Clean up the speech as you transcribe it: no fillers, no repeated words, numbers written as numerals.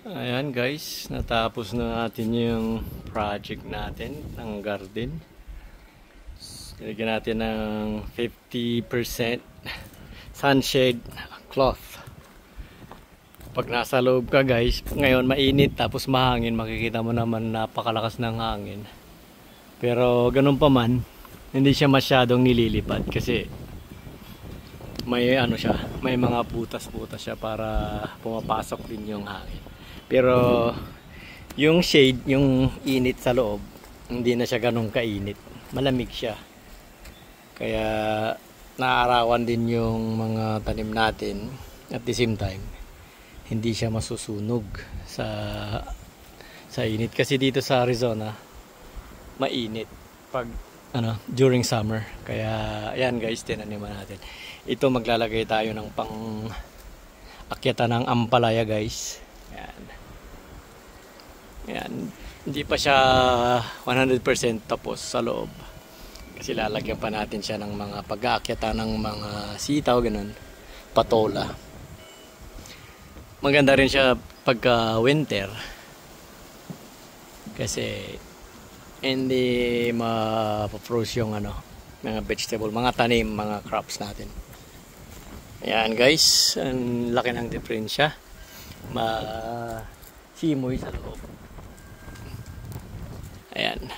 Ayan guys, natapos na natin yung project natin ng garden. Nilagyan natin ng 50% sunshade cloth. Pag nasa loob ka guys, ngayon mainit tapos mahangin, makikita mo naman napakalakas ng hangin. Pero ganun pa man, hindi siya masyadong nililipad kasi may siya, may mga butas-butas siya para pumapasok din yung hangin. Pero yung shade, yung init sa loob, hindi na siya ganun kainit. Malamig siya. Kaya naarawan din yung mga tanim natin at the same time hindi siya masusunog sa init kasi dito sa Arizona mainit pag during summer. Kaya ayan guys, tinaniman natin. Ito maglalagay tayo ng pang akyatan ng ampalaya guys. Ayan. Ayan. Hindi pa siya 100% tapos sa loob. Kasi lalagyan pa natin siya ng mga pag-aakyatan ng mga sitaw, ganun, patola. Maganda rin siya pagka winter. Kasi hindi ma-froze yung mga vegetable, mga tanim, mga crops natin. Ayan guys, ang laki ng diferensya. Simoy sa loob. Ayan.